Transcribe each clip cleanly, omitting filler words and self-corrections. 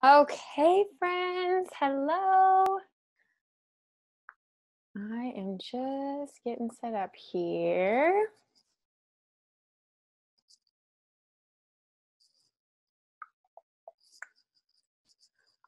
Okay, friends, hello. I am just getting set up here.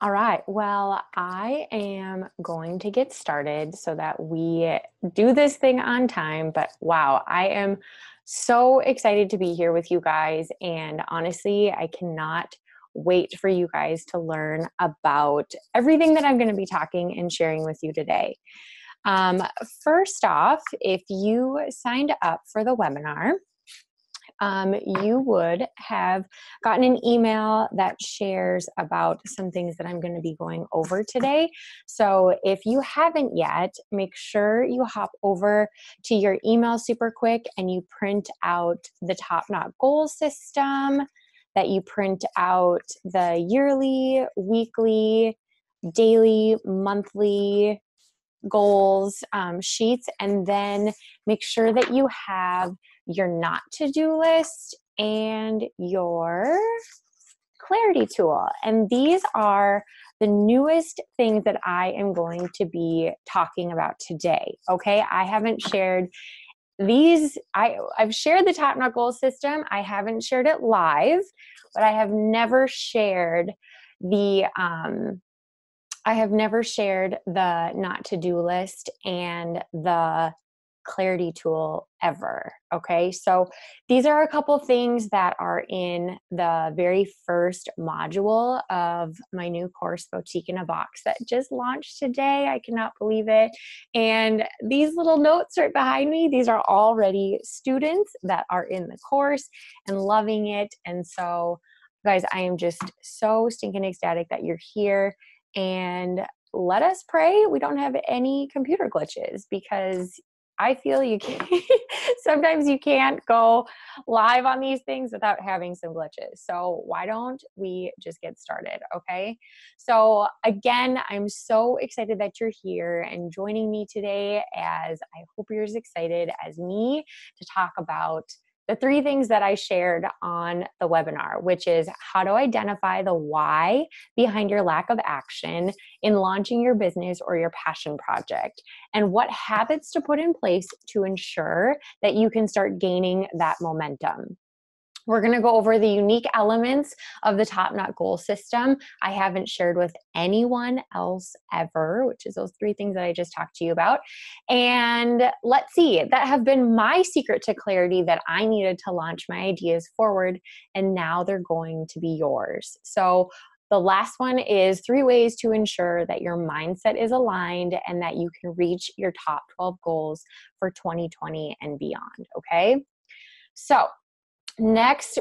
All right, well, I am going to get started so that we do this thing on time. But wow, I am so excited to be here with you guys. And honestly, I cannot wait for you guys to learn about everything that I'm going to be talking and sharing with you today. Um, First off, if you signed up for the webinar, you would have gotten an email that shares about some things that I'm going to be going over today. So if you haven't yet, make sure you hop over to your email super quick and you print out the Top Knot Goal System, that you print out the yearly, weekly, daily, monthly goals sheets, and then make sure that you have your not to-do list and your clarity tool. And these are the newest things that I am going to be talking about today. Okay, I haven't shared these. I've shared the Top Knot Goal System. I haven't shared it live, but I have never shared the not to-do list and the clarity tool ever. Okay. So these are a couple things that are in the very first module of my new course, Boutique in a Box, that just launched today. I cannot believe it. And these little notes right behind me, these are already students that are in the course and loving it. And so, guys, I am just so stinking ecstatic that you're here. And let us pray we don't have any computer glitches, because I feel you can sometimes you can't go live on these things without having some glitches. So why don't we just get started, okay? So again, I'm so excited that you're here and joining me today, as I hope you're as excited as me to talk about the three things that I shared on the webinar, which is how to identify the why behind your lack of action in launching your business or your passion project, and what habits to put in place to ensure that you can start gaining that momentum. We're going to go over the unique elements of the Top Knot Goal System I haven't shared with anyone else ever, which is those three things that I just talked to you about. And let's see, that have been my secret to clarity that I needed to launch my ideas forward, and now they're going to be yours. So the last one is 3 ways to ensure that your mindset is aligned and that you can reach your top 12 goals for 2020 and beyond. Okay. So next,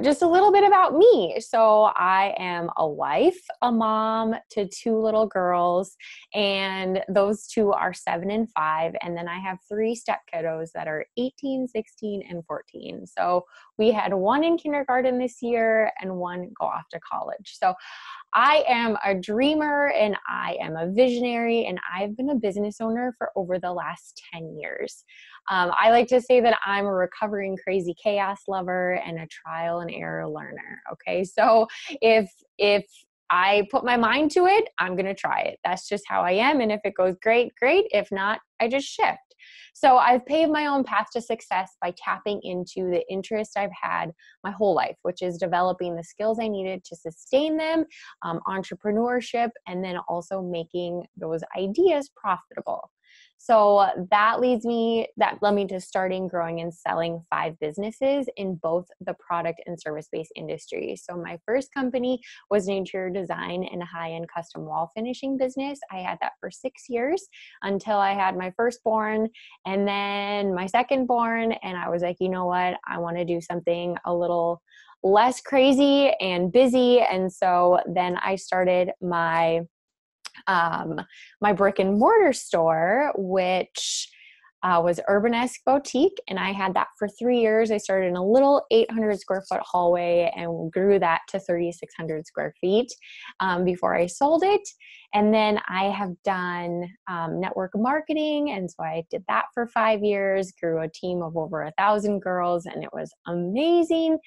just a little bit about me. So I am a wife, a mom to 2 little girls, and those 2 are 7 and 5. And then I have 3 step kiddos that are 18, 16, and 14. So we had 1 in kindergarten this year and 1 go off to college. So I am a dreamer and I am a visionary, and I've been a business owner for over the last 10 years. I like to say that I'm a recovering crazy chaos lover and a trial and error learner. Okay. So if I put my mind to it, I'm going to try it. That's just how I am. And if it goes great, great. If not, I just shift. So I've paved my own path to success by tapping into the interest I've had my whole life, which is developing the skills I needed to sustain them, entrepreneurship, and then also making those ideas profitable. So that led me to starting, growing, and selling 5 businesses in both the product and service-based industry. So my first company was an interior design and high-end custom wall finishing business. I had that for 6 years until I had my firstborn and then my secondborn. And I was like, you know what? I want to do something a little less crazy and busy. And so then I started my brick and mortar store, which was Urbanesque Boutique, and I had that for 3 years. I started in a little 800 square foot hallway and grew that to 3,600 square feet before I sold it. And then I have done network marketing, and so I did that for 5 years, grew a team of over 1,000 girls, and it was amazing.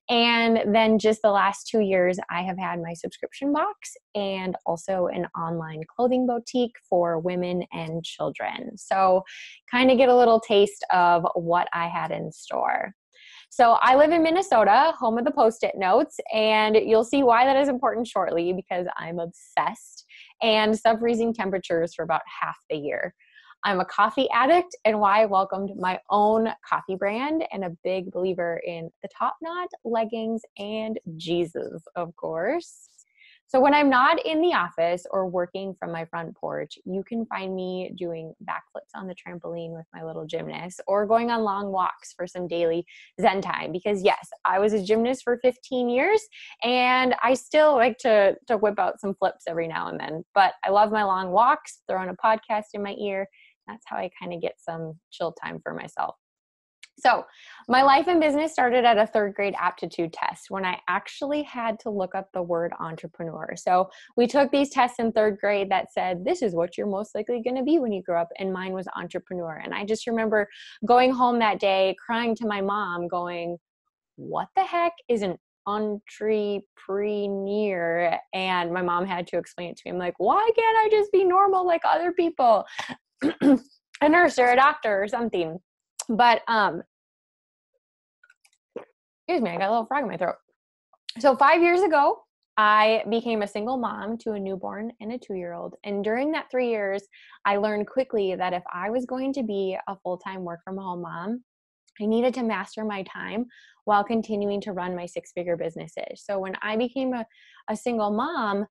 And then just the last 2 years, I have had my subscription box and also an online clothing boutique for women and children. So kind of get a little taste of what I had in store. So I live in Minnesota, home of the Post-it notes, and you'll see why that is important shortly because I'm obsessed and sub-freezing temperatures for about half the year. I'm a coffee addict and why I welcomed my own coffee brand and a big believer in the top knot, leggings, and Jesus, of course. So when I'm not in the office or working from my front porch, you can find me doing backflips on the trampoline with my little gymnast or going on long walks for some daily Zen time. Because yes, I was a gymnast for 15 years and I still like to whip out some flips every now and then. But I love my long walks, throwing a podcast in my ear. That's how I kind of get some chill time for myself. So my life in business started at a third grade aptitude test when I actually had to look up the word entrepreneur. So we took these tests in third grade that said, this is what you're most likely going to be when you grow up. And mine was entrepreneur. And I just remember going home that day, crying to my mom going, what the heck is an entrepreneur? And my mom had to explain it to me. I'm like, why can't I just be normal like other people? A nurse or a doctor or something. But excuse me, I got a little frog in my throat. So 5 years ago, I became a single mom to a newborn and a 2-year-old. And during that 3 years, I learned quickly that if I was going to be a full-time work from home mom, I needed to master my time while continuing to run my 6-figure businesses. So when I became a single mom,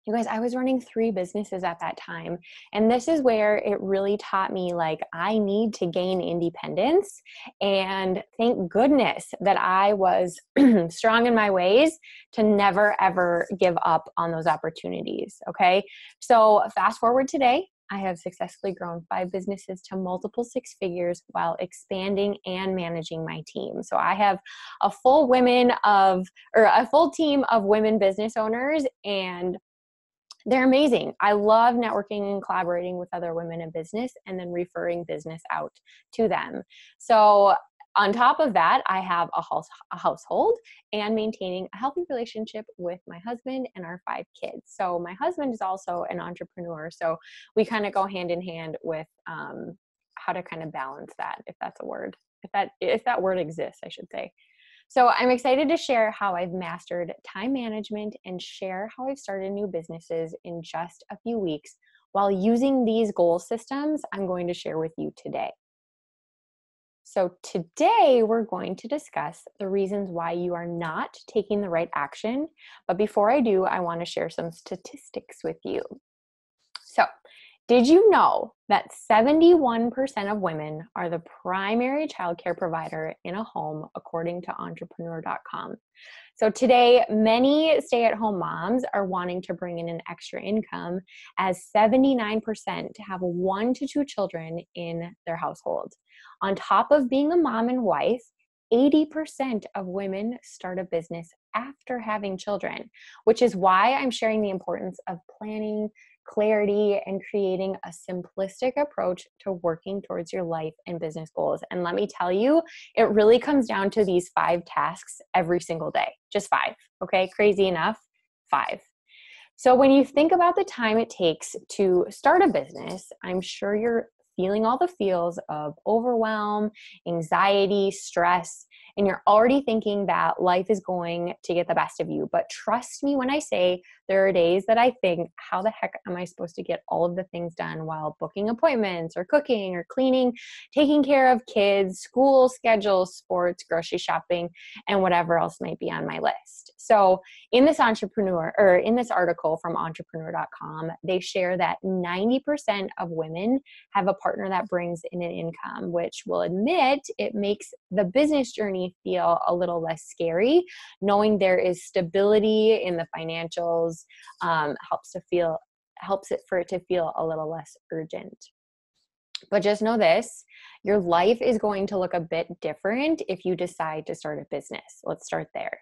you guys, I was running 3 businesses at that time. And this is where it really taught me, like, I need to gain independence. And thank goodness that I was strong in my ways to never, ever give up on those opportunities. Okay. So fast forward today, I have successfully grown 5 businesses to multiple 6 figures while expanding and managing my team. So I have a full team of women business owners, and they're amazing. I love networking and collaborating with other women in business and then referring business out to them. So on top of that, I have a household and maintaining a healthy relationship with my husband and our 5 kids. So my husband is also an entrepreneur. So we kind of go hand in hand with how to kind of balance that, if that's a word, if that word exists, I should say. So I'm excited to share how I've mastered time management and share how I've started new businesses in just a few weeks while using these goal systems I'm going to share with you today. So today we're going to discuss the reasons why you are not taking the right action. But before I do, I want to share some statistics with you. So did you know that 71% of women are the primary childcare provider in a home, according to entrepreneur.com? So today, many stay-at-home moms are wanting to bring in an extra income, as 79% have 1 to 2 children in their household. On top of being a mom and wife, 80% of women start a business after having children, which is why I'm sharing the importance of planning, clarity, and creating a simplistic approach to working towards your life and business goals. And let me tell you, it really comes down to these 5 tasks every single day. Just 5. Okay. Crazy enough. 5. So when you think about the time it takes to start a business, I'm sure you're feeling all the feels of overwhelm, anxiety, stress, and you're already thinking that life is going to get the best of you. But trust me when I say there are days that I think, how the heck am I supposed to get all of the things done while booking appointments or cooking or cleaning, taking care of kids, school schedules, sports, grocery shopping, and whatever else might be on my list. So in this article from entrepreneur.com, they share that 90% of women have a partner that brings in an income, which will admit it makes the business journey feel a little less scary. Knowing there is stability in the financials helps it for it to feel a little less urgent. But just know this, your life is going to look a bit different if you decide to start a business. Let's start there.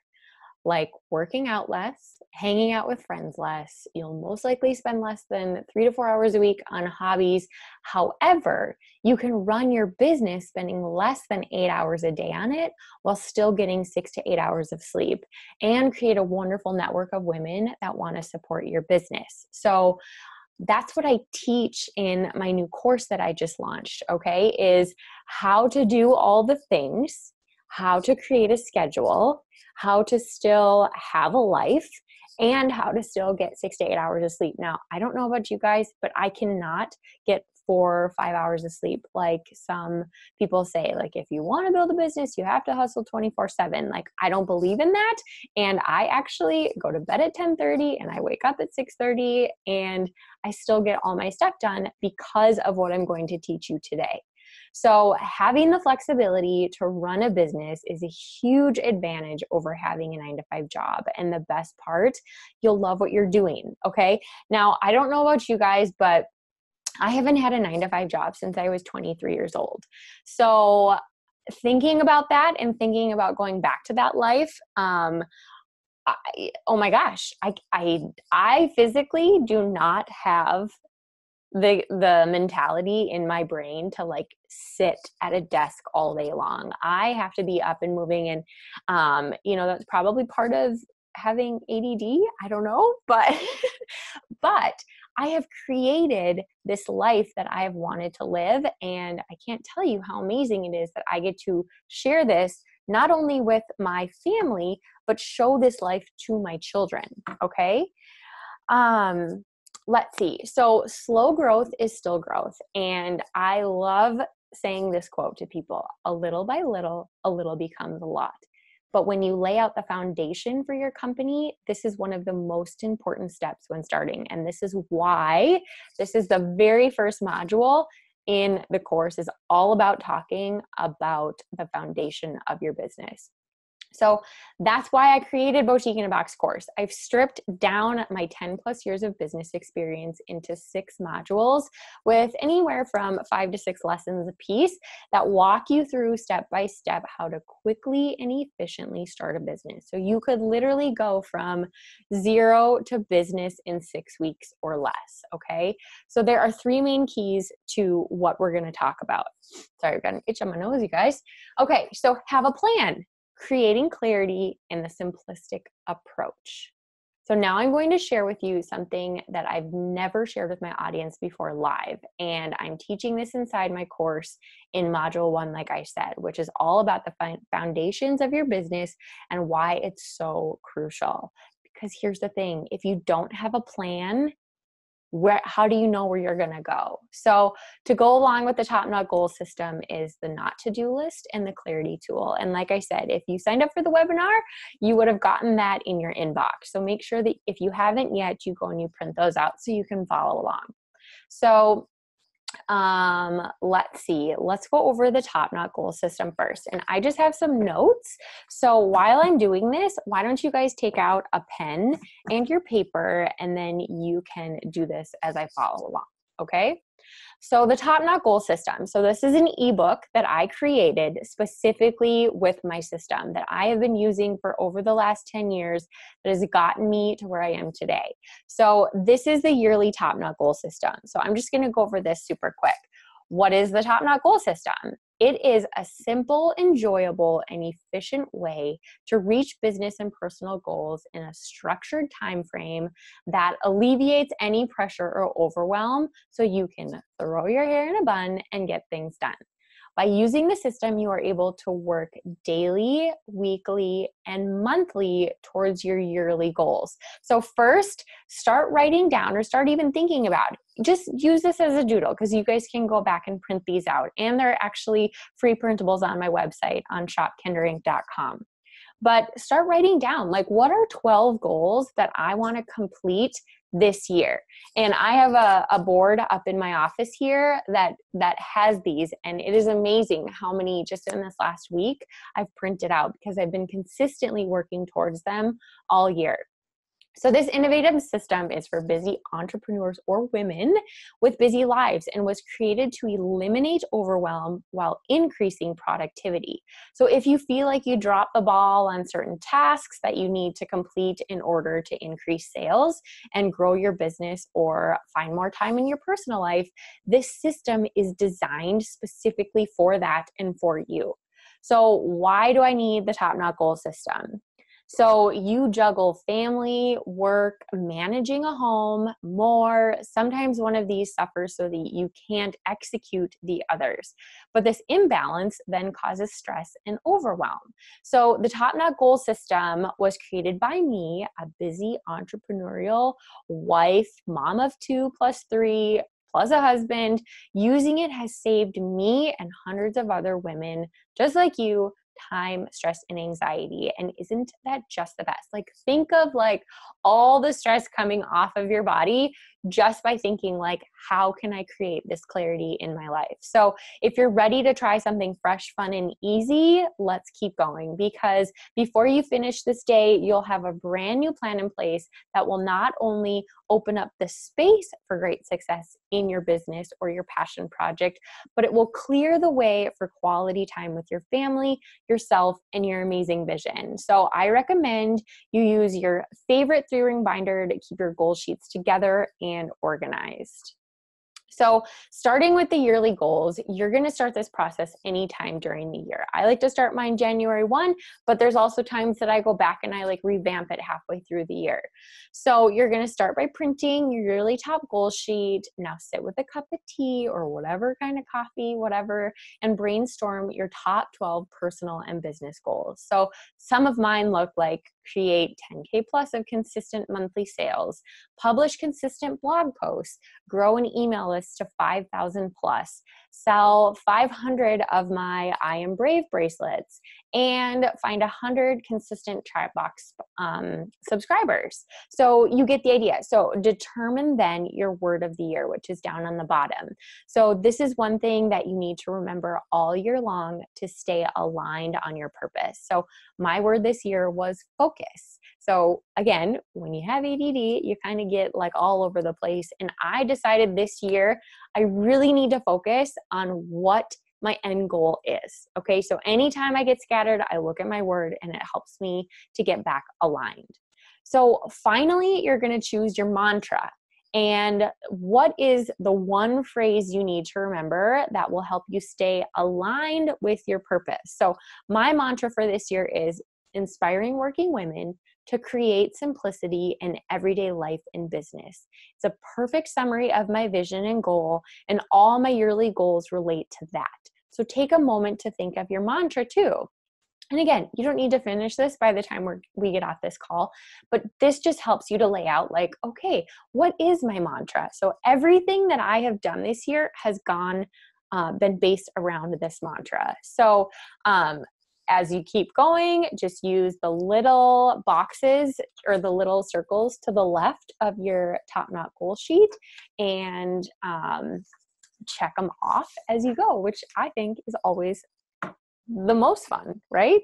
like working out less, hanging out with friends less. You'll most likely spend less than 3 to 4 hours a week on hobbies. However, you can run your business spending less than 8 hours a day on it while still getting 6 to 8 hours of sleep, and create a wonderful network of women that want to support your business. So that's what I teach in my new course that I just launched, okay, is how to do all the things, how to create a schedule, how to still have a life, and how to still get 6 to 8 hours of sleep. Now, I don't know about you guys, but I cannot get 4 or 5 hours of sleep like some people say. Like, if you want to build a business, you have to hustle 24/7. Like, I don't believe in that. And I actually go to bed at 10:30 and I wake up at 6:30, and I still get all my stuff done because of what I'm going to teach you today. So having the flexibility to run a business is a huge advantage over having a 9 to 5 job. And the best part, you'll love what you're doing. Okay. Now, I don't know about you guys, but I haven't had a 9 to 5 job since I was 23 years old. So thinking about that and thinking about going back to that life, oh my gosh, I physically do not have the mentality in my brain to like sit at a desk all day long. I have to be up and moving, and that's probably part of having ADD. I don't know, but but I have created this life that I have wanted to live, and I can't tell you how amazing it is that I get to share this not only with my family, but show this life to my children. Okay. Let's see. So slow growth is still growth. And I love saying this quote to people: a little by little, a little becomes a lot. But when you lay out the foundation for your company, this is one of the most important steps when starting. And this is why this is the very first module in the course, is all about talking about the foundation of your business. So that's why I created Boutique in a Box course. I've stripped down my 10 plus years of business experience into 6 modules with anywhere from 5 to 6 lessons a piece that walk you through step by step how to quickly and efficiently start a business. So you could literally go from 0 to business in 6 weeks or less. Okay. So there are 3 main keys to what we're going to talk about. Sorry, I've got an itch on my nose, you guys. Okay. So have a plan. Creating clarity, and the simplistic approach. So now I'm going to share with you something that I've never shared with my audience before live. And I'm teaching this inside my course in module 1, like I said, which is all about the foundations of your business and why it's so crucial. Because here's the thing: if you don't have a plan, how do you know where you're going to go? So to go along with the Top Knot goal system is the not to-do list and the clarity tool. And like I said, if you signed up for the webinar, you would have gotten that in your inbox. So make sure that if you haven't yet, you go and you print those out so you can follow along. So let's see. Let's go over the Top Knot goal system first. And I just have some notes. So while I'm doing this, why don't you guys take out a pen and your paper, and then you can do this as I follow along. Okay. So the Top Knot goal system. So this is an ebook that I created specifically with my system that I have been using for over the last 10 years that has gotten me to where I am today. So this is the yearly Top Knot goal system. So I'm just going to go over this super quick. What is the Top Knot goal system? It is a simple, enjoyable, and efficient way to reach business and personal goals in a structured time frame that alleviates any pressure or overwhelm so you can throw your hair in a bun and get things done. By using the system, you are able to work daily, weekly, and monthly towards your yearly goals. So first, start writing down, or start even thinking about it. Just use this as a doodle, because you guys can go back and print these out. And they're actually free printables on my website on shopkinderinc.com. But start writing down, like, what are 12 goals that I want to complete this year? And I have a board up in my office here that has these, and it is amazing how many just in this last week I've printed out, because I've been consistently working towards them all year. So this innovative system is for busy entrepreneurs or women with busy lives and was created to eliminate overwhelm while increasing productivity. So if you feel like you drop the ball on certain tasks that you need to complete in order to increase sales and grow your business or find more time in your personal life, this system is designed specifically for that and for you. So why do I need the Top Knot Goal system? So you juggle family, work, managing a home, more. Sometimes one of these suffers so that you can't execute the others. But this imbalance then causes stress and overwhelm. So the Top Knot Goal system was created by me, a busy entrepreneurial wife, mom of 2 plus 3, plus a husband. Using it has saved me and hundreds of other women just like you time, stress, and anxiety. And isn't that just the best? Like, think of like all the stress coming off of your body just by thinking like, how can I create this clarity in my life? So if you're ready to try something fresh, fun, and easy, let's keep going, because before you finish this day, you'll have a brand new plan in place that will not only open up the space for great success in your business or your passion project, but it will clear the way for quality time with your family, yourself, and your amazing vision. So I recommend you use your favorite 3-ring binder to keep your goal sheets together and organized. So starting with the yearly goals, you're going to start this process anytime during the year. I like to start mine January 1, but there's also times that I go back and I like revamp it halfway through the year. So you're going to start by printing your yearly top goal sheet. Now sit with a cup of tea or whatever kind of coffee, whatever, and brainstorm your top 12 personal and business goals. So some of mine look like create 10K plus of consistent monthly sales, publish consistent blog posts, grow an email list to 5,000 plus, sell 500 of my I Am Brave bracelets, and find 100 consistent Chatbox subscribers. So you get the idea. So determine then your word of the year, which is down on the bottom. So this is one thing that you need to remember all year long to stay aligned on your purpose. So my word this year was focus. So again, when you have ADD, you kind of get like all over the place. And I decided this year, I really need to focus on what my end goal is. Okay. So anytime I get scattered, I look at my word and it helps me to get back aligned. So finally, you're going to choose your mantra. And what is the one phrase you need to remember that will help you stay aligned with your purpose? So my mantra for this year is inspiring working women to create simplicity in everyday life and business. It's a perfect summary of my vision and goal, and all my yearly goals relate to that. So take a moment to think of your mantra too. And again, you don't need to finish this by the time we get off this call, but this just helps you to lay out like, okay, what is my mantra? So everything that I have done this year has been based around this mantra. So, as you keep going, just use the little boxes or the little circles to the left of your Top Knot goal sheet and check them off as you go, which I think is always the most fun, right?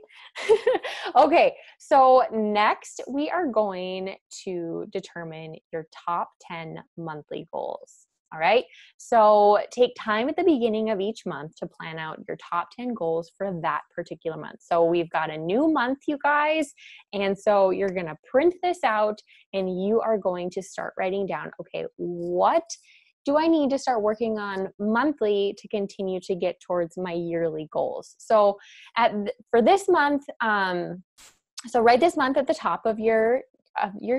Okay, so next we are going to determine your top 10 monthly goals. All right, so take time at the beginning of each month to plan out your top 10 goals for that particular month. So we've got a new month, you guys, and so you're going to print this out and you are going to start writing down, okay, what do I need to start working on monthly to continue to get towards my yearly goals? So for this month, so write this month at the top of your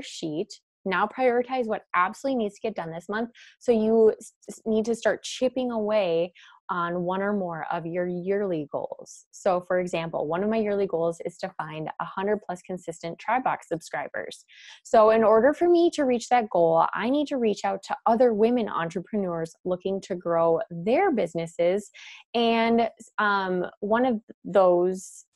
sheet. Now prioritize what absolutely needs to get done this month. So you need to start chipping away on one or more of your yearly goals. So for example, one of my yearly goals is to find 100 plus consistent Chatbox subscribers. So in order for me to reach that goal, I need to reach out to other women entrepreneurs looking to grow their businesses. And one of those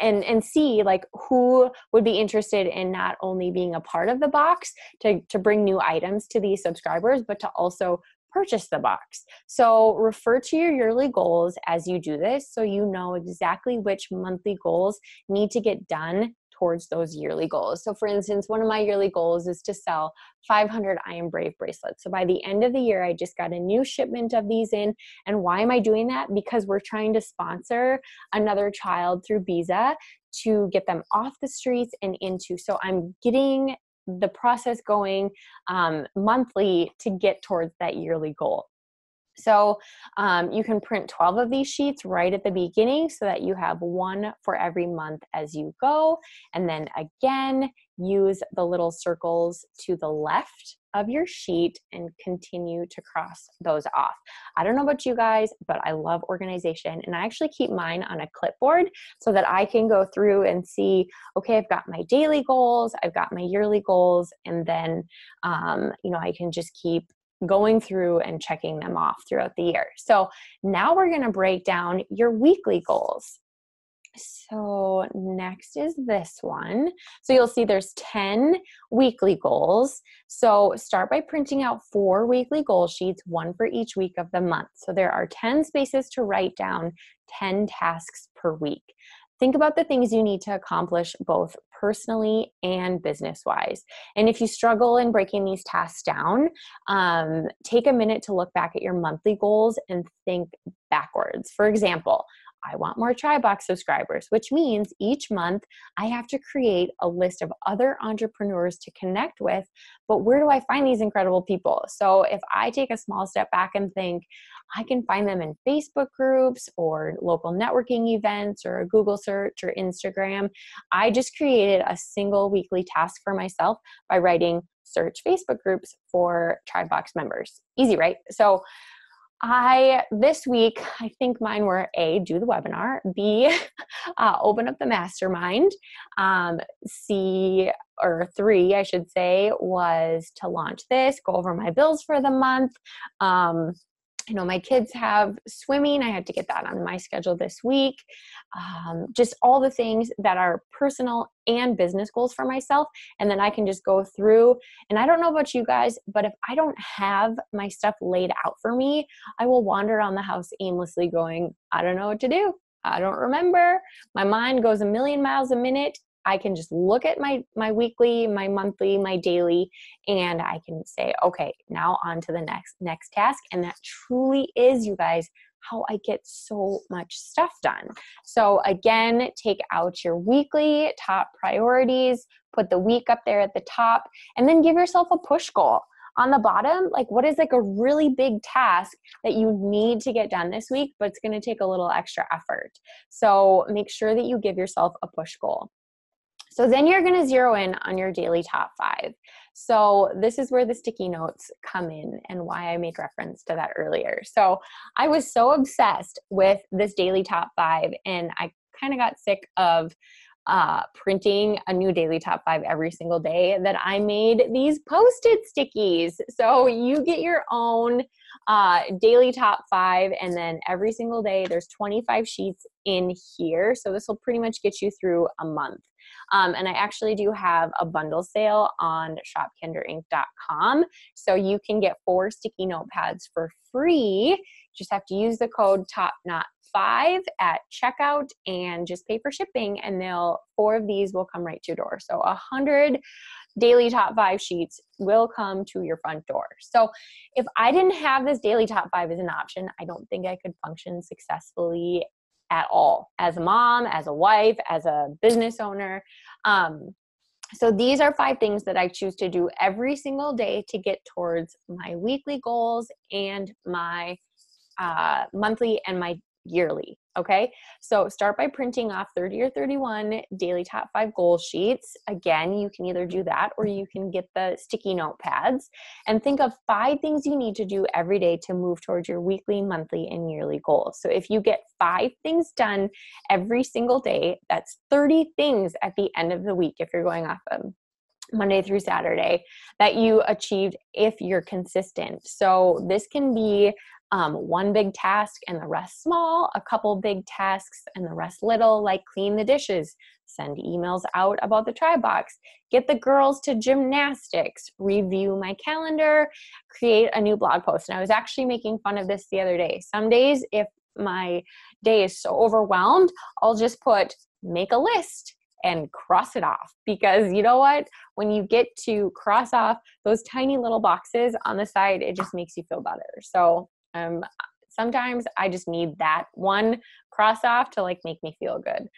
and see like who would be interested in not only being a part of the box to bring new items to these subscribers, but to also purchase the box. So refer to your yearly goals as you do this so you know exactly which monthly goals need to get done towards those yearly goals. So for instance, one of my yearly goals is to sell 500 I Am Brave bracelets. So by the end of the year, I just got a new shipment of these in. And why am I doing that? Because we're trying to sponsor another child through Biza to get them off the streets and into. So I'm getting the process going monthly to get towards that yearly goal. So you can print 12 of these sheets right at the beginning so that you have one for every month as you go. And then again, use the little circles to the left of your sheet and continue to cross those off. I don't know about you guys, but I love organization, and I actually keep mine on a clipboard so that I can go through and see, okay, I've got my daily goals, I've got my yearly goals, and then, I can just keep going through and checking them off throughout the year. So now we're going to break down your weekly goals. So next is this one. So you'll see there's 10 weekly goals. So start by printing out 4 weekly goal sheets, one for each week of the month. So there are 10 spaces to write down 10 tasks per week. Think about the things you need to accomplish both personally and business-wise. And if you struggle in breaking these tasks down, take a minute to look back at your monthly goals and think backwards. For example, I want more TribeBox subscribers, which means each month I have to create a list of other entrepreneurs to connect with. But where do I find these incredible people? So if I take a small step back and think, I can find them in Facebook groups or local networking events or a Google search or Instagram. I just created a single weekly task for myself by writing search Facebook groups for TribeBox members. Easy, right? So this week, I think mine were A, do the webinar, B, open up the mastermind, C, or 3, I should say, was to launch this, go over my bills for the month. My kids have swimming. I had to get that on my schedule this week. Just all the things that are personal and business goals for myself. And then I can just go through. And I don't know about you guys, but if I don't have my stuff laid out for me, I will wander around the house aimlessly going, I don't know what to do. I don't remember. My mind goes a million miles a minute. I can just look at my weekly, my monthly, my daily, and I can say, okay, now on to the next task. And that truly is, you guys, how I get so much stuff done. So again, take out your weekly top priorities, put the week up there at the top, and then give yourself a push goal. On the bottom, what is a really big task that you need to get done this week, but it's going to take a little extra effort. So make sure that you give yourself a push goal. So then you're going to zero in on your daily top 5. So this is where the sticky notes come in and why I made reference to that earlier. So I was so obsessed with this daily top 5, and I kind of got sick of printing a new daily top 5 every single day that I made these Post-it stickies. So you get your own daily top 5, and then every single day there's 25 sheets in here. So this will pretty much get you through a month. And I actually do have a bundle sale on shopkinderinc.com. So you can get 4 sticky notepads for free. Just have to use the code TOPKNOT5 at checkout and just pay for shipping, and 4 of these will come right to your door. So 100 daily top 5 sheets will come to your front door. So if I didn't have this daily top 5 as an option, I don't think I could function successfully at all as a mom, as a wife, as a business owner. So these are 5 things that I choose to do every single day to get towards my weekly goals and my monthly and my yearly. Okay. So start by printing off 30 or 31 daily top 5 goal sheets. Again, you can either do that or you can get the sticky notepads and think of 5 things you need to do every day to move towards your weekly, monthly, and yearly goals. So if you get 5 things done every single day, that's 30 things at the end of the week if you're going off of Monday through Saturday that you achieved if you're consistent. So this can be one big task and the rest small, a couple big tasks and the rest little, like clean the dishes, send emails out about the TribeBox, get the girls to gymnastics, review my calendar, create a new blog post. And I was actually making fun of this the other day. Some days, if my day is so overwhelmed, I'll just put make a list and cross it off, because you know what? When you get to cross off those tiny little boxes on the side, it just makes you feel better. So sometimes I just need that one cross off to like make me feel good.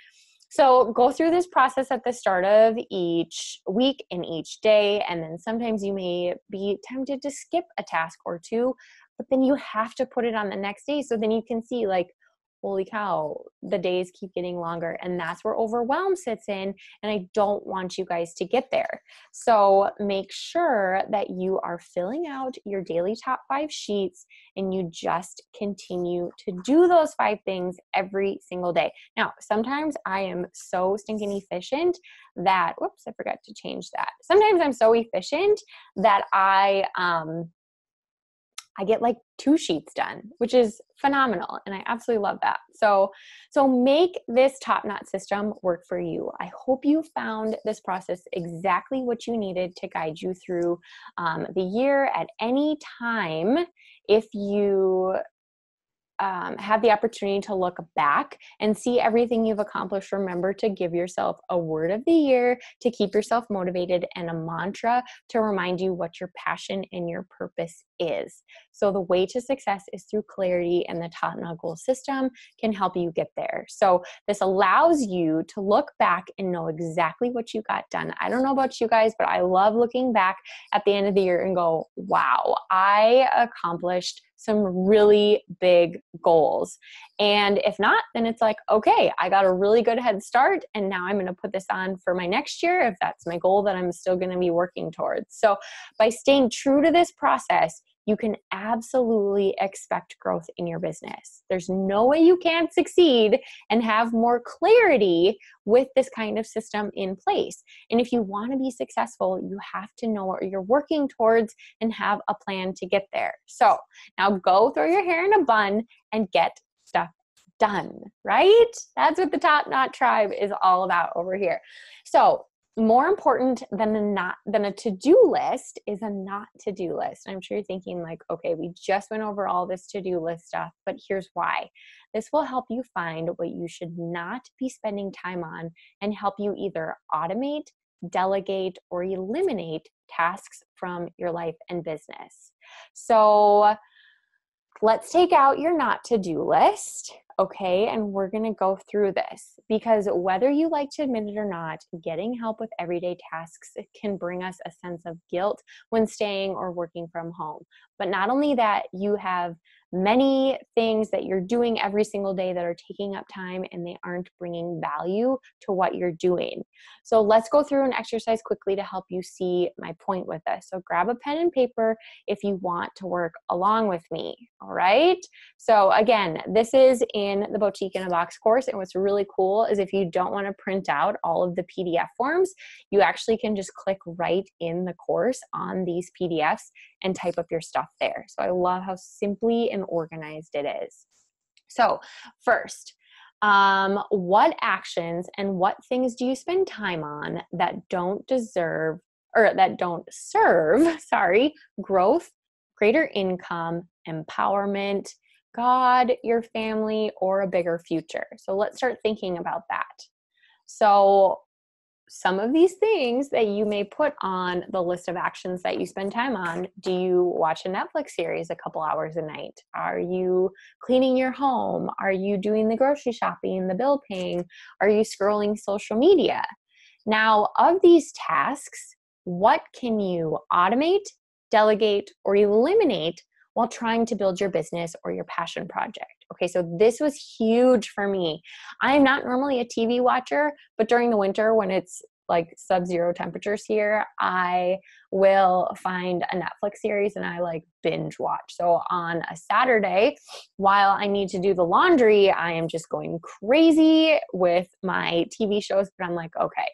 So go through this process at the start of each week and each day. And then sometimes you may be tempted to skip a task or two, but then you have to put it on the next day. So then you can see like, holy cow, the days keep getting longer. And that's where overwhelm sits in. And I don't want you guys to get there. So make sure that you are filling out your daily top 5 sheets, and you just continue to do those 5 things every single day. Now, sometimes I am so stinking efficient that, whoops, I forgot to change that. Sometimes I'm so efficient that I get like 2 sheets done, which is phenomenal. And I absolutely love that. So make this top-notch system work for you. I hope you found this process exactly what you needed to guide you through the year. At any time, if you have the opportunity to look back and see everything you've accomplished, remember to give yourself a word of the year to keep yourself motivated, and a mantra to remind you what your passion and your purpose is. So the way to success is through clarity, and the Top-Knot Goal System can help you get there. So this allows you to look back and know exactly what you got done. I don't know about you guys, but I love looking back at the end of the year and go, wow, I accomplished some really big goals. And if not, then it's like, okay, I got a really good head start, and now I'm going to put this on for my next year if that's my goal that I'm still going to be working towards. So by staying true to this process, you can absolutely expect growth in your business. There's no way you can't succeed and have more clarity with this kind of system in place. And if you want to be successful, you have to know what you're working towards and have a plan to get there. So now go throw your hair in a bun and get stuff done, right? That's what the Top-Knot Tribe is all about over here. So more important than a to-do list is a not to-do list. I'm sure you're thinking like, okay, we just went over all this to-do list stuff, but here's why. This will help you find what you should not be spending time on, and help you either automate, delegate, or eliminate tasks from your life and business. So let's take out your not to-do list. Okay, and we're going to go through this, because whether you like to admit it or not, getting help with everyday tasks can bring us a sense of guilt when staying or working from home. But not only that, you have many things that you're doing every single day that are taking up time, and they aren't bringing value to what you're doing. So let's go through an exercise quickly to help you see my point with this. So grab a pen and paper if you want to work along with me. All right. So again, this is in the Boutique in a Box course. And what's really cool is if you don't want to print out all of the PDF forms, you actually can just click right in the course on these PDFs and type up your stuff there. So I love how simply and organized it is. So first, what actions and what things do you spend time on that don't deserve, or that don't serve, growth, greater income, empowerment, God, your family, or a bigger future? So let's start thinking about that. So some of these things that you may put on the list of actions that you spend time on: do you watch a Netflix series a couple hours a night? Are you cleaning your home? Are you doing the grocery shopping, the bill paying? Are you scrolling social media? Now, of these tasks, what can you automate, delegate, or eliminate while trying to build your business or your passion project? Okay, so this was huge for me. I'm not normally a TV watcher, but during the winter when it's like sub-zero temperatures here, I will find a Netflix series and I like binge watch. So on a Saturday, while I need to do the laundry, I am just going crazy with my TV shows, but I'm like, okay,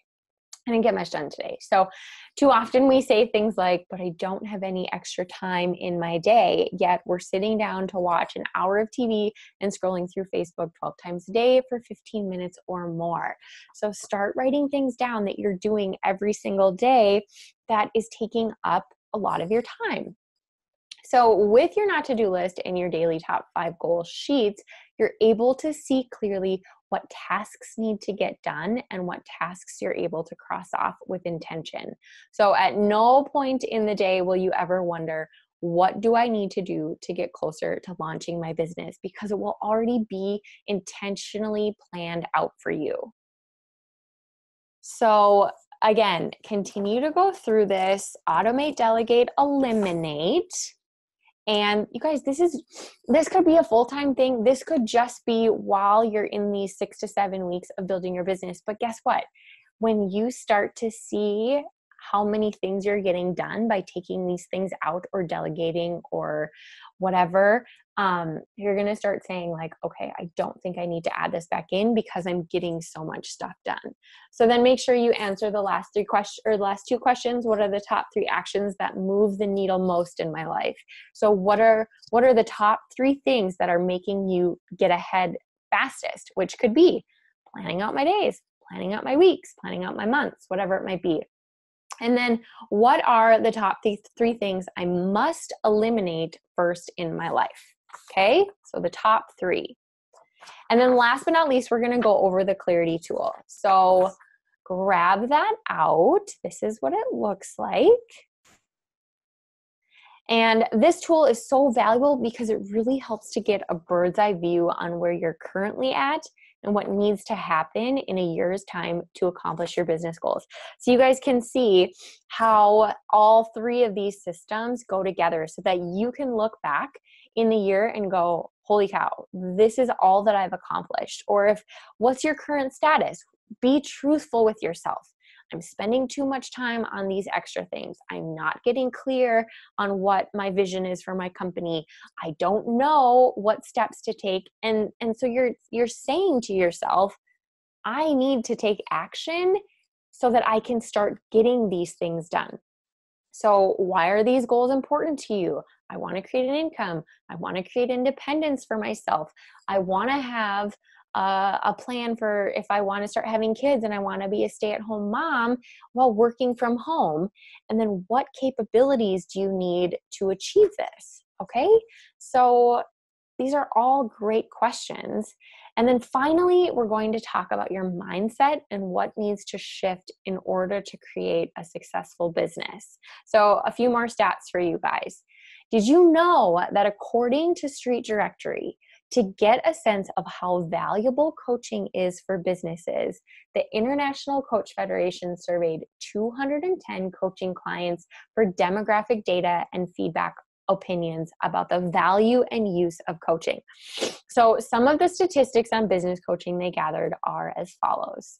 I didn't get much done today. So too often we say things like, but I don't have any extra time in my day, yet we're sitting down to watch an hour of TV and scrolling through Facebook 12 times a day for 15 minutes or more. So start writing things down that you're doing every single day that is taking up a lot of your time. So with your not to-do list and your daily top 5 goal sheets, you're able to see clearly what tasks need to get done and what tasks you're able to cross off with intention. So at no point in the day will you ever wonder, what do I need to do to get closer to launching my business? Because it will already be intentionally planned out for you. So again, continue to go through this, automate, delegate, eliminate. And you guys, this could be a full-time thing. This could just be while you're in these 6 to 7 weeks of building your business. But guess what? When you start to see how many things you're getting done by taking these things out or delegating or whatever, you're going to start saying like, okay, I don't think I need to add this back in because I'm getting so much stuff done. So then make sure you answer the last two questions. What are the top 3 actions that move the needle most in my life? So what are the top 3 things that are making you get ahead fastest, which could be planning out my days, planning out my weeks, planning out my months, whatever it might be. And then what are the top 3 things I must eliminate first in my life? Okay, so the top 3. And then last but not least, we're going to go over the clarity tool. So grab that out. This is what it looks like. And this tool is so valuable because it really helps to get a bird's eye view on where you're currently at and what needs to happen in a year's time to accomplish your business goals. So you guys can see how all 3 of these systems go together so that you can look back in the year and go, holy cow, this is all that I've accomplished. Or what's your current status? Be truthful with yourself. I'm spending too much time on these extra things. I'm not getting clear on what my vision is for my company. I don't know what steps to take. And so you're saying to yourself, I need to take action so that I can start getting these things done. So why are these goals important to you? I want to create an income. I want to create independence for myself. I want to have a plan for if I want to start having kids and I want to be a stay-at-home mom while working from home. And then what capabilities do you need to achieve this? Okay, so these are all great questions. And then finally, we're going to talk about your mindset and what needs to shift in order to create a successful business. So a few more stats for you guys. Did you know that according to Street Directory, to get a sense of how valuable coaching is for businesses, the International Coach Federation surveyed 210 coaching clients for demographic data and feedback opinions about the value and use of coaching. So some of the statistics on business coaching they gathered are as follows.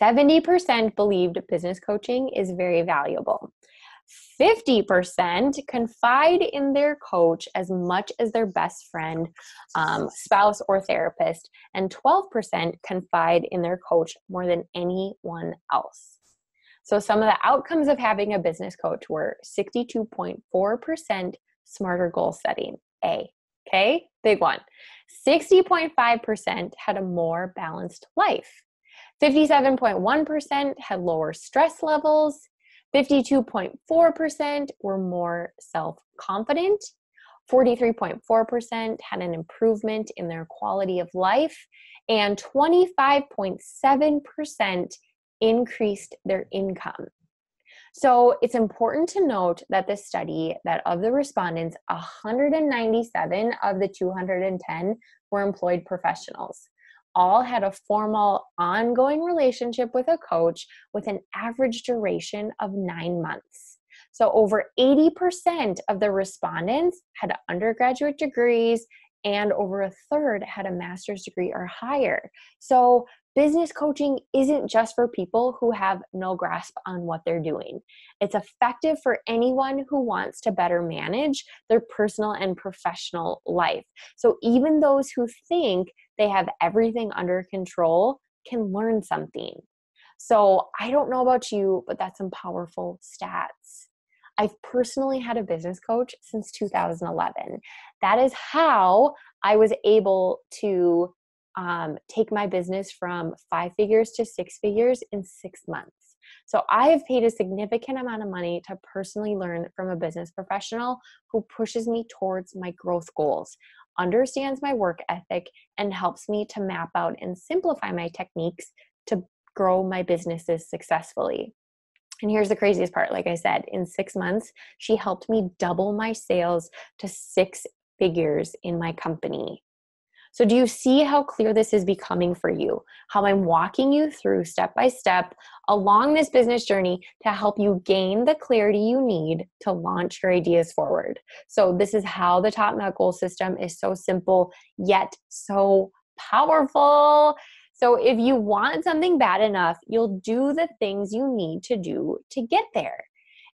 70% believed business coaching is very valuable. 50% confide in their coach as much as their best friend, spouse, or therapist, and 12% confide in their coach more than anyone else. So some of the outcomes of having a business coach were 62.4% smarter goal setting, okay, big one. 60.5% had a more balanced life. 57.1% had lower stress levels. 52.4% were more self-confident. 43.4% had an improvement in their quality of life. And 25.7% increased their income. So it's important to note that this study, that of the respondents, 197 of the 210 were employed professionals. All had a formal, ongoing relationship with a coach with an average duration of 9 months. So over 80% of the respondents had undergraduate degrees, and over a third had a master's degree or higher. So business coaching isn't just for people who have no grasp on what they're doing. It's effective for anyone who wants to better manage their personal and professional life. So even those who think they have everything under control can learn something. So I don't know about you, but that's some powerful stats. I've personally had a business coach since 2011. That is how I was able to take my business from 5 figures to 6 figures in 6 months. So I have paid a significant amount of money to personally learn from a business professional who pushes me towards my growth goals understands my work ethic, and helps me to map out and simplify my techniques to grow my businesses successfully. And here's the craziest part. Like I said, in 6 months, she helped me double my sales to 6 figures in my company. So do you see how clear this is becoming for you? How I'm walking you through step by step along this business journey to help you gain the clarity you need to launch your ideas forward. So this is how the Top Knot Goal System is so simple, yet so powerful. So if you want something bad enough, you'll do the things you need to do to get there.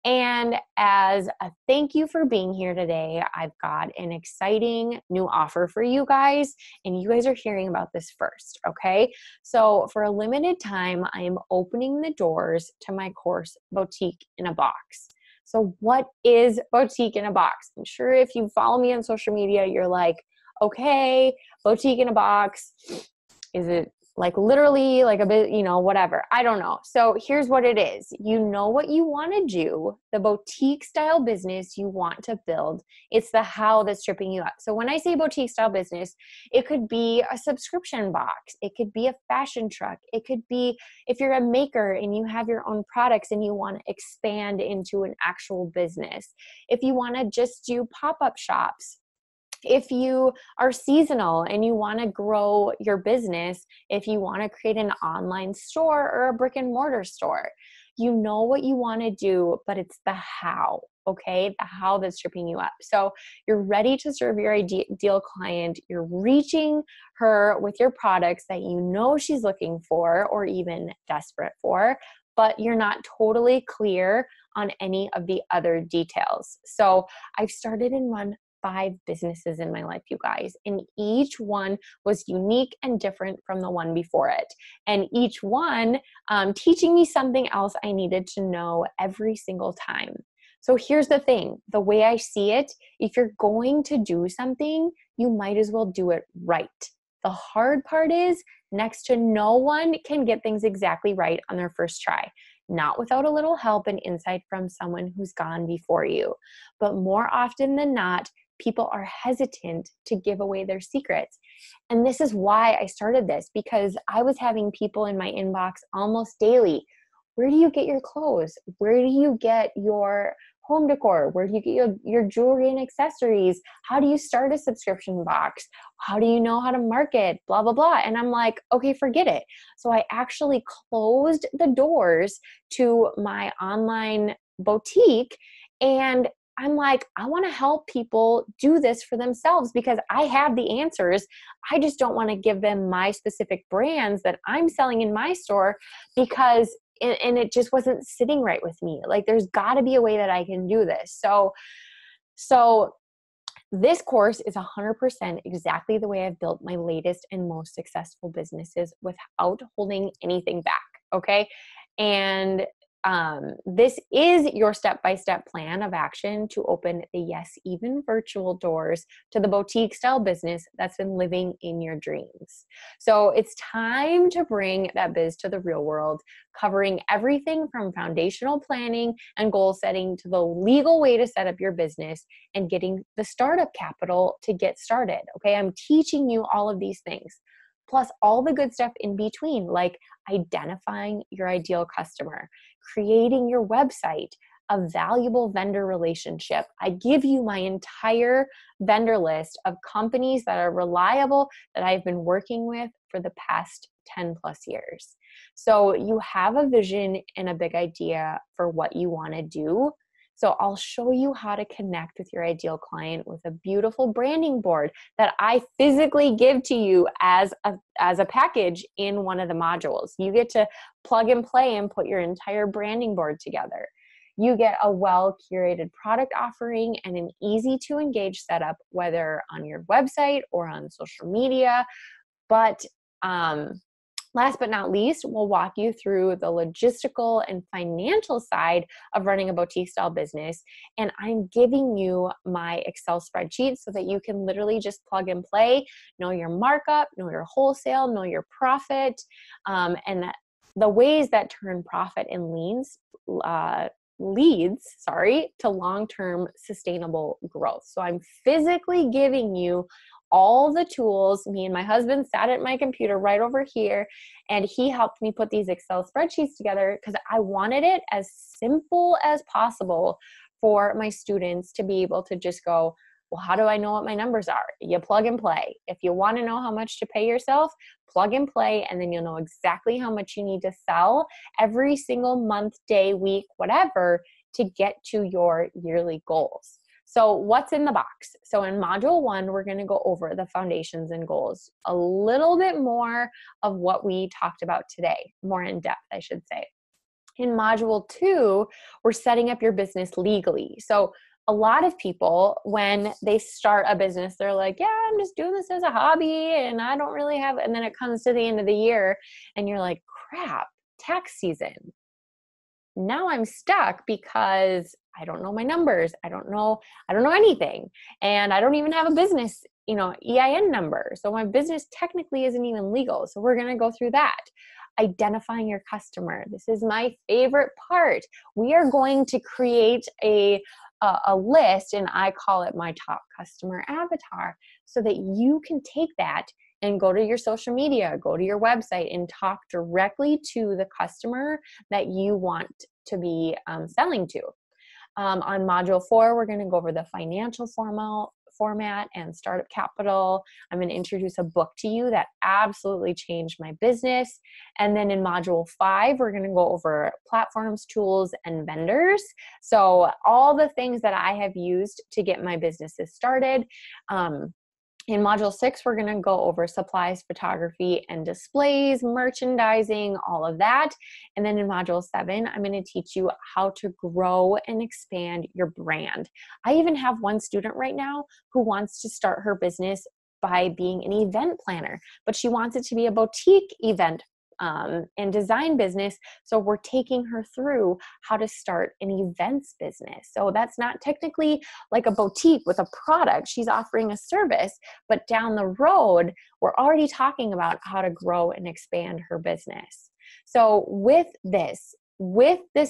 And as a thank you for being here today, I've got an exciting new offer for you guys, and you guys are hearing about this first, okay? So for a limited time, I am opening the doors to my course, Boutique in a Box. So what is Boutique in a Box? I'm sure if you follow me on social media, you're like, okay, Boutique in a Box, is it like literally like a bit, whatever. I don't know. So here's what it is. You know what you want to do, the boutique style business you want to build. It's the how that's tripping you up. So when I say boutique style business, it could be a subscription box. It could be a fashion truck. It could be if you're a maker and you have your own products and you want to expand into an actual business. If you want to just do pop-up shops. If you are seasonal and you want to grow your business, if you want to create an online store or a brick and mortar store, you know what you want to do, but it's the how, okay? The how that's tripping you up. So you're ready to serve your ideal client. You're reaching her with your products that you know she's looking for or even desperate for, but you're not totally clear on any of the other details. So I've started and run 5 businesses in my life, you guys, and each one was unique and different from the one before it. And each one teaching me something else I needed to know every single time. So here's the thing, the way I see it, if you're going to do something, you might as well do it right. The hard part is next to no one can get things exactly right on their first try. Not without a little help and insight from someone who's gone before you. But more often than not, people are hesitant to give away their secrets. And this is why I started this, because I was having people in my inbox almost daily. Where do you get your clothes? Where do you get your home decor? Where do you get your jewelry and accessories? How do you start a subscription box? How do you know how to market? Blah, blah, blah. And I'm like, okay, forget it. So I actually closed the doors to my online boutique, and I'm like, I want to help people do this for themselves because I have the answers. I just don't want to give them my specific brands that I'm selling in my store because and it just wasn't sitting right with me. Like there's got to be a way that I can do this. So this course is 100% exactly the way I've built my latest and most successful businesses without holding anything back. Okay. And this is your step-by-step plan of action to open the yes, even virtual doors to the boutique style business that's been living in your dreams. So it's time to bring that biz to the real world, covering everything from foundational planning and goal setting to the legal way to set up your business and getting the startup capital to get started. Okay, I'm teaching you all of these things. Plus all the good stuff in between, like identifying your ideal customer, creating your website, a valuable vendor relationship. I give you my entire vendor list of companies that are reliable that I've been working with for the past 10 plus years. So you have a vision and a big idea for what you want to do. So I'll show you how to connect with your ideal client with a beautiful branding board that I physically give to you as a package in one of the modules. You get to plug and play and put your entire branding board together. You get a well-curated product offering and an easy to engage setup, whether on your website or on social media. But last but not least, we'll walk you through the logistical and financial side of running a boutique style business. And I'm giving you my Excel spreadsheet so that you can literally just plug and play, know your markup, know your wholesale, know your profit, and the ways that turn profit and leads to long-term sustainable growth. So I'm physically giving you all the tools. Me and my husband sat at my computer right over here, and he helped me put these Excel spreadsheets together because I wanted it as simple as possible for my students to be able to just go, well, how do I know what my numbers are? You plug and play. If you want to know how much to pay yourself, plug and play, and then you'll know exactly how much you need to sell every single month, day, week, whatever, to get to your yearly goals. So what's in the box? So in module 1, we're going to go over the foundations and goals, a little bit more of what we talked about today, more in depth, I should say. In module 2, we're setting up your business legally. So a lot of people, when they start a business, they're like, yeah, I'm just doing this as a hobby and I don't really have, and then it comes to the end of the year and you're like, crap, tax season. Now I'm stuck because I don't know my numbers. I don't know anything. And I don't even have a business, EIN number. So my business technically isn't even legal. So we're going to go through that. Identifying your customer. This is my favorite part. We are going to create a list, and I call it my top customer avatar, so that you can take that and go to your social media, go to your website, and talk directly to the customer that you want to be selling to. On module 4, we're going to go over the financial format and startup capital. I'm going to introduce a book to you that absolutely changed my business. And then in module 5, we're going to go over platforms, tools, and vendors. So all the things that I have used to get my businesses started. In module 6, we're going to go over supplies, photography, and displays, merchandising, all of that. And then in module 7, I'm going to teach you how to grow and expand your brand. I even have one student right now who wants to start her business by being an event planner, but she wants it to be a boutique event and design business. So we're taking her through how to start an events business. So that's not technically like a boutique with a product. She's offering a service, but down the road, we're already talking about how to grow and expand her business. So with this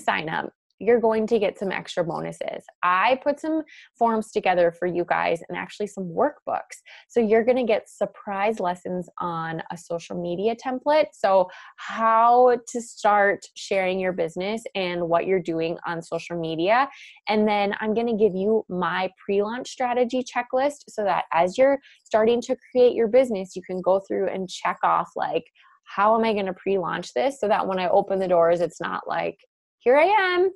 sign up, you're going to get some extra bonuses. I put some forms together for you guys and actually some workbooks. So you're going to get surprise lessons on a social media template. So how to start sharing your business and what you're doing on social media. And then I'm going to give you my pre-launch strategy checklist so that as you're starting to create your business, you can go through and check off like, how am I going to pre-launch this so that when I open the doors, it's not like, here I am.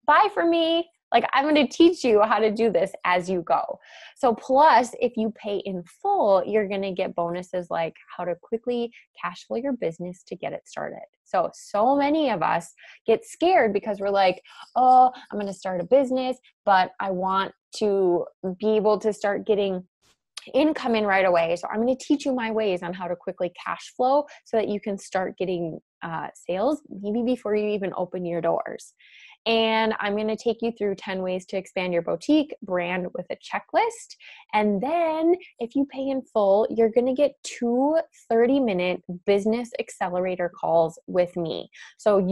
Buy for me. Like, I'm going to teach you how to do this as you go. So plus, if you pay in full, you're going to get bonuses like how to quickly cash flow your business to get it started. So many of us get scared because we're like, oh, I'm going to start a business, but I want to be able to start getting income in right away. So I'm going to teach you my ways on how to quickly cash flow so that you can start getting sales maybe before you even open your doors. And I'm going to take you through 10 ways to expand your boutique brand with a checklist. And then if you pay in full, you're going to get 2 30-minute business accelerator calls with me. So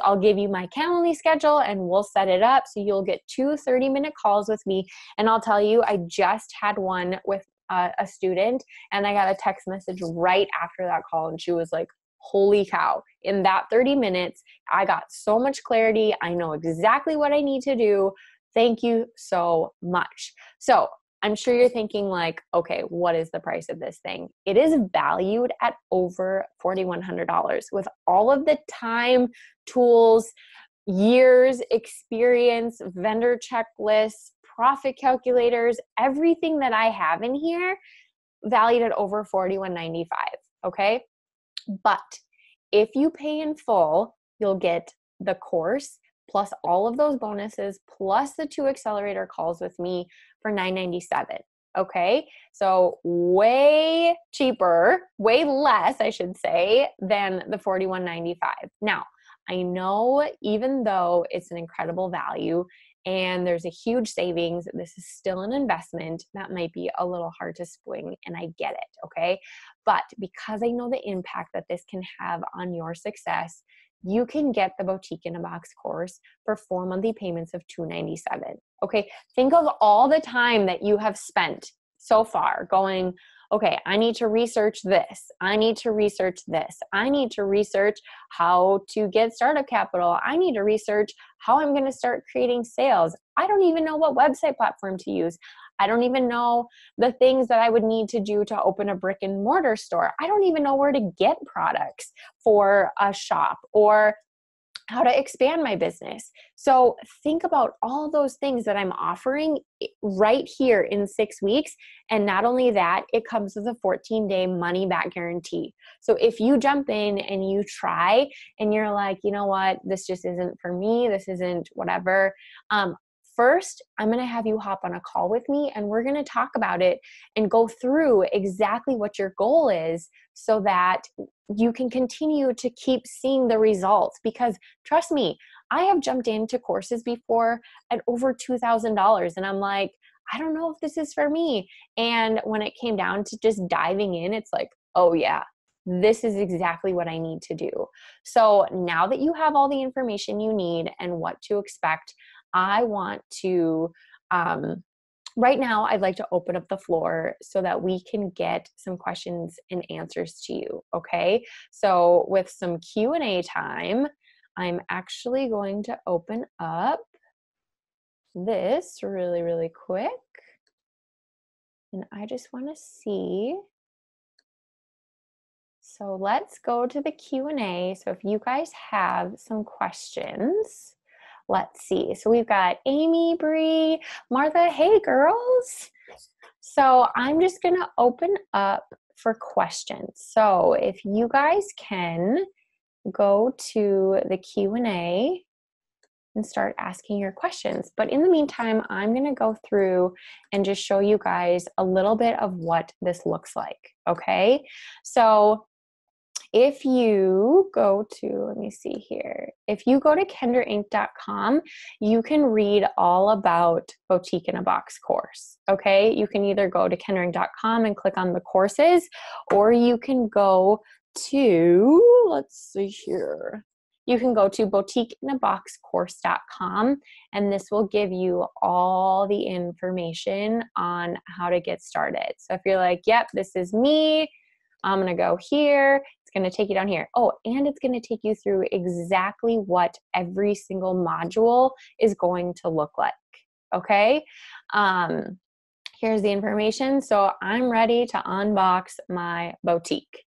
I'll give you my Calendly schedule and we'll set it up. So you'll get 2 30-minute calls with me. And I'll tell you, I just had one with a student and I got a text message right after that call. And she was like, holy cow, in that 30 minutes, I got so much clarity. I know exactly what I need to do. Thank you so much. So I'm sure you're thinking like, okay, what is the price of this thing? It is valued at over $4,100 with all of the time, tools, years, experience, vendor checklists, profit calculators, everything that I have in here valued at over $4,195. Okay. But if you pay in full, you'll get the course plus all of those bonuses plus the 2 accelerator calls with me for $997. Okay. So way cheaper, way less, I should say, than the $4,195. Now, I know even though it's an incredible value and there's a huge savings, this is still an investment that might be a little hard to swing, and I get it, okay? But because I know the impact that this can have on your success, you can get the Boutique in a Box course for 4 monthly payments of $297. Okay, think of all the time that you have spent so far going, okay, I need to research this. I need to research this. I need to research how to get startup capital. I need to research how I'm going to start creating sales. I don't even know what website platform to use. I don't even know the things that I would need to do to open a brick and mortar store. I don't even know where to get products for a shop or how to expand my business. So think about all those things that I'm offering right here in 6 weeks. And not only that, it comes with a 14-day money back guarantee. So if you jump in and you try and you're like, you know what, this just isn't for me, this isn't whatever, first, I'm going to have you hop on a call with me and we're going to talk about it and go through exactly what your goal is so that you can continue to keep seeing the results. Because trust me, I have jumped into courses before at over $2,000 and I'm like, I don't know if this is for me. And when it came down to just diving in, it's like, oh yeah, this is exactly what I need to do. So now that you have all the information you need and what to expect, I want to, right now, I'd like to open up the floor so that we can get some questions and answers to you, okay? So with some Q&A time, I'm actually going to open up this really, really quick. And I just want to see. So let's go to the Q&A. So if you guys have some questions, let's see. So we've got Amy, Bree, Martha. Hey, girls. So I'm just going to open up for questions. So if you guys can go to the Q&A and start asking your questions. But in the meantime, I'm going to go through and just show you guys a little bit of what this looks like. Okay. So if you go to, let me see here, if you go to kenderinc.com, you can read all about Boutique in a Box course, okay? You can either go to kenderinc.com and click on the courses, or you can go to, let's see here, you can go to boutiqueinaboxcourse.com, and this will give you all the information on how to get started. So if you're like, yep, this is me, I'm going to go here. It's going to take you down here. Oh, and it's going to take you through exactly what every single module is going to look like. Okay. Here's the information. So I'm ready to unbox my boutique.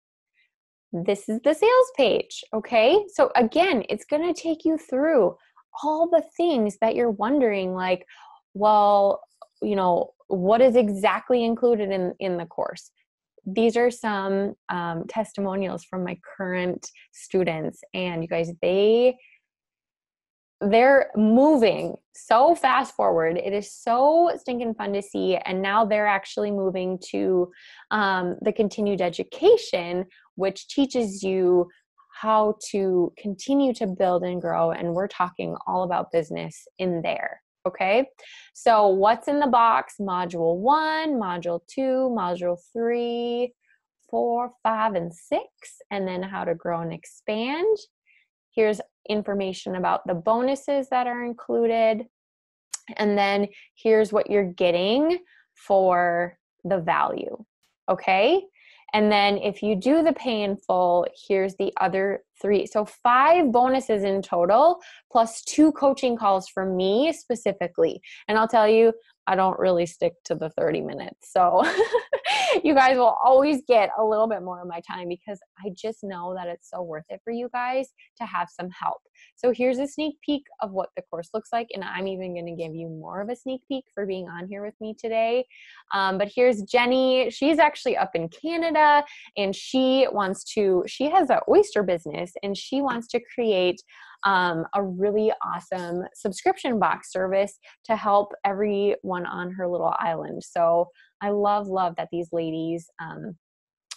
This is the sales page. Okay. So again, it's going to take you through all the things that you're wondering, like, well, you know, what is exactly included in the course? These are some testimonials from my current students, and you guys, they're moving so fast forward. It is so stinking fun to see. And now they're actually moving to the continued education, which teaches you how to continue to build and grow. And we're talking all about business in there. Okay, so what's in the box? Module 1, Module 2, Module 3, 4, 5, and 6, and then how to grow and expand. Here's information about the bonuses that are included, and then here's what you're getting for the value. Okay, and then if you do the pay in full, here's the other 3. So 5 bonuses in total, plus 2 coaching calls from me specifically. And I'll tell you, I don't really stick to the 30 minutes. So you guys will always get a little bit more of my time because I just know that it's so worth it for you guys to have some help. So here's a sneak peek of what the course looks like. And I'm even going to give you more of a sneak peek for being on here with me today. But here's Jenny. She's actually up in Canada, and she has an oyster business, and she wants to create a really awesome subscription box service to help everyone on her little island. So I love that these ladies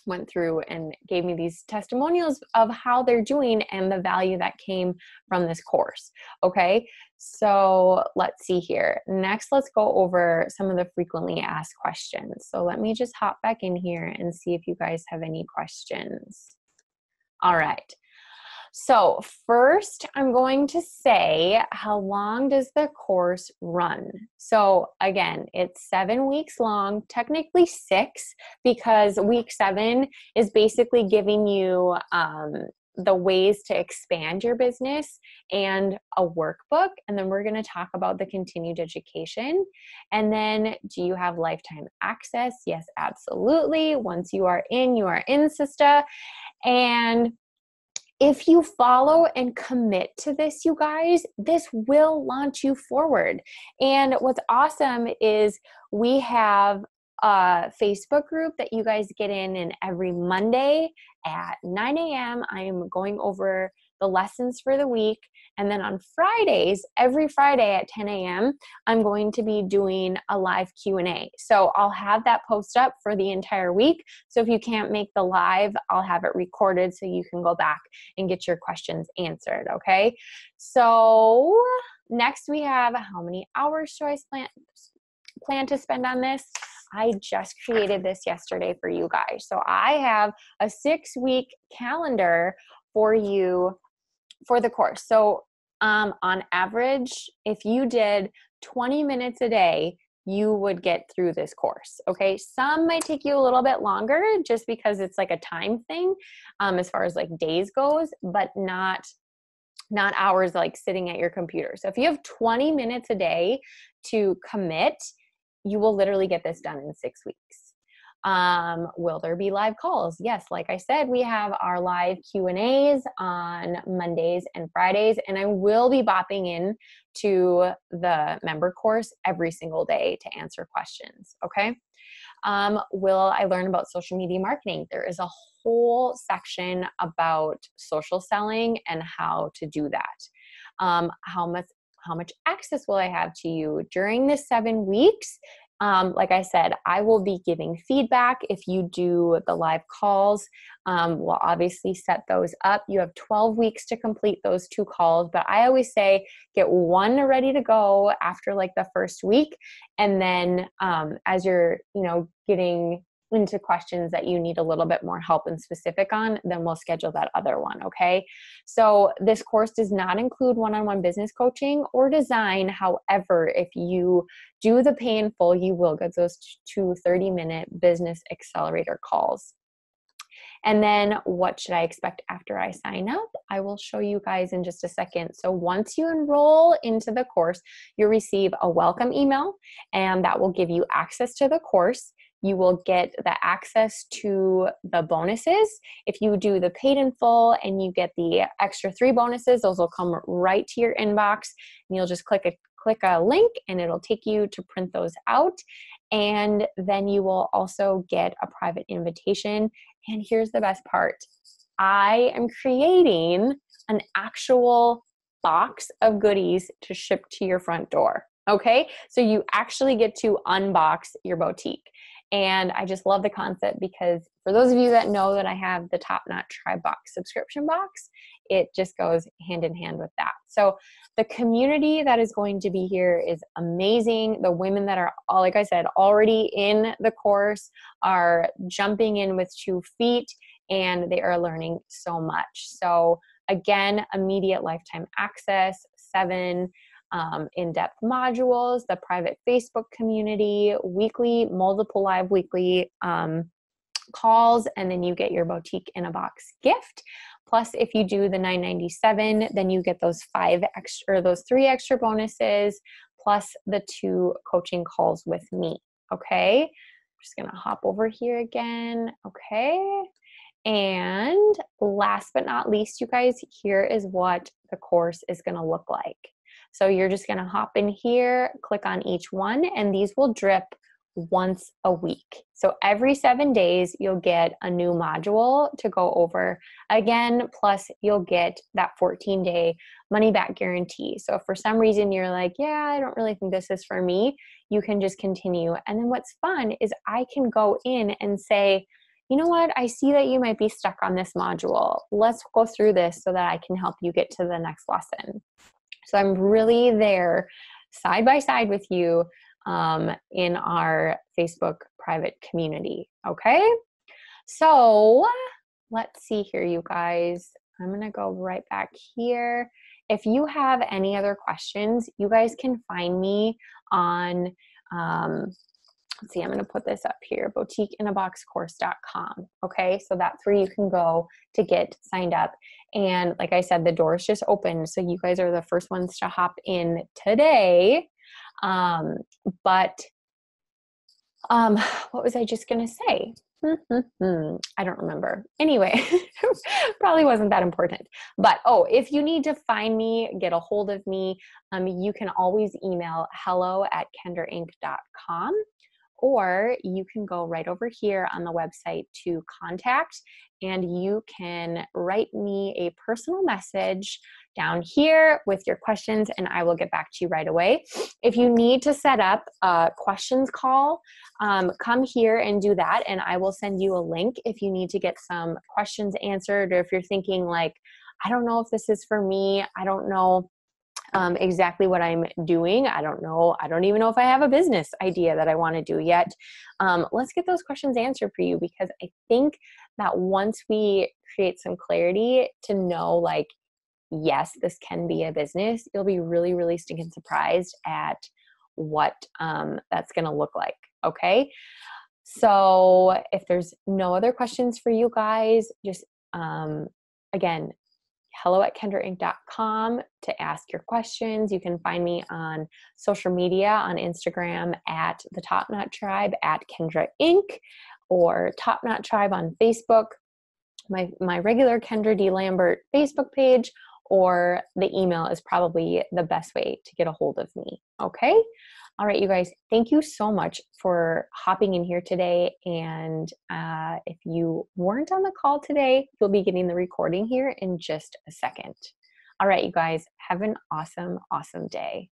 went through and gave me these testimonials of how they're doing and the value that came from this course. Okay, so let's see here. Next, let's go over some of the frequently asked questions. So let me just hop back in here and see if you guys have any questions. All right. So first, I'm going to say, how long does the course run? So again, it's 7 weeks long, technically 6, because week 7 is basically giving you the ways to expand your business and a workbook. And then we're going to talk about the continued education. And then, do you have lifetime access? Yes, absolutely. Once you are in, Sista. And if you follow and commit to this, you guys, this will launch you forward. And what's awesome is we have a Facebook group that you guys get in, and every Monday at 9 a.m., I'm going over the lessons for the week. And then on Fridays, every Friday at 10 a.m., I'm going to be doing a live Q&A. So I'll have that post up for the entire week. So if you can't make the live, I'll have it recorded so you can go back and get your questions answered, okay? So next we have, how many hours do I plan to spend on this? I just created this yesterday for you guys. So I have a 6-week calendar for you for the course. So on average, if you did 20 minutes a day, you would get through this course. Okay. Some might take you a little bit longer just because it's like a time thing, as far as like days goes, but not hours like sitting at your computer. So if you have 20 minutes a day to commit, you will literally get this done in 6 weeks. Will there be live calls? Yes. Like I said, we have our live Q&As on Mondays and Fridays, and I will be bopping in to the member course every single day to answer questions. Okay. Will I learn about social media marketing? There is a whole section about social selling and how to do that. How much access will I have to you during the 7 weeks? Like I said, I will be giving feedback if you do the live calls. We'll obviously set those up. You have 12 weeks to complete those 2 calls, but I always say get 1 ready to go after like the first week. And then as you're, getting into questions that you need a little bit more help and specific on, then we'll schedule that other one. Okay. So this course does not include one-on-one business coaching or design. However, if you do the pay in full, you will get those 2 30-minute business accelerator calls. And then what should I expect after I sign up? I will show you guys in just a second. So once you enroll into the course, you'll receive a welcome email, and that will give you access to the course. You will get the access to the bonuses. If you do the paid in full and you get the extra 3 bonuses, those will come right to your inbox, and you'll just click a link and it'll take you to print those out. And then you will also get a private invitation. And here's the best part. I am creating an actual box of goodies to ship to your front door. Okay. So you actually get to unbox your boutique. And I just love the concept because for those of you that know that I have the Top Knot Tribe Box subscription box, it just goes hand in hand with that. So the community that is going to be here is amazing. The women that are, like I said, already in the course are jumping in with 2 feet, and they are learning so much. So again, immediate lifetime access, 7 in-depth modules, the private Facebook community, multiple live weekly calls, and then you get your boutique in a box gift. Plus, if you do the $9.97, then you get those 3 extra bonuses, plus the 2 coaching calls with me. Okay, I'm just gonna hop over here again. Okay. And last but not least, you guys, here is what the course is going to look like. So you're just going to hop in here, click on each one, and these will drip once a week. So every 7 days, you'll get a new module to go over again, plus you'll get that 14-day money back guarantee. So if for some reason you're like, yeah, I don't really think this is for me, you can just continue. And then what's fun is I can go in and say, you know what, I see that you might be stuck on this module. Let's go through this so that I can help you get to the next lesson. So I'm really there side by side with you in our Facebook private community. Okay. So let's see here, you guys. I'm going to go right back here. If you have any other questions, you guys can find me on, let's see, I'm going to put this up here, boutiqueinaboxcourse.com. Okay. So that's where you can go to get signed up. And like I said, the doors just opened. So you guys are the first ones to hop in today. But what was I just going to say? I don't remember. Anyway, probably wasn't that important. But, if you need to find me, get a hold of me, you can always email hello@kenderinc.com. Or you can go right over here on the website to contact, and you can write me a personal message down here with your questions, and I will get back to you right away. If you need to set up a questions call, come here and do that, and I will send you a link if you need to get some questions answered, or if you're thinking like, I don't know if this is for me, I don't know exactly what I'm doing. I don't know. I don't even know if I have a business idea that I want to do yet. Let's get those questions answered for you, because I think that once we create some clarity to know, like, yes, this can be a business, you'll be really, really stinking surprised at what that's going to look like. Okay. So if there's no other questions for you guys, just again, hello@kenderinc.com to ask your questions. You can find me on social media, on Instagram at the Top Knot Tribe, at Kendra Inc., or Top Knot Tribe on Facebook, my regular Kendra D. Lambert Facebook page, or the email is probably the best way to get a hold of me. Okay? All right, you guys, thank you so much for hopping in here today. And if you weren't on the call today, you'll be getting the recording here in just a second. All right, you guys, have an awesome, awesome day.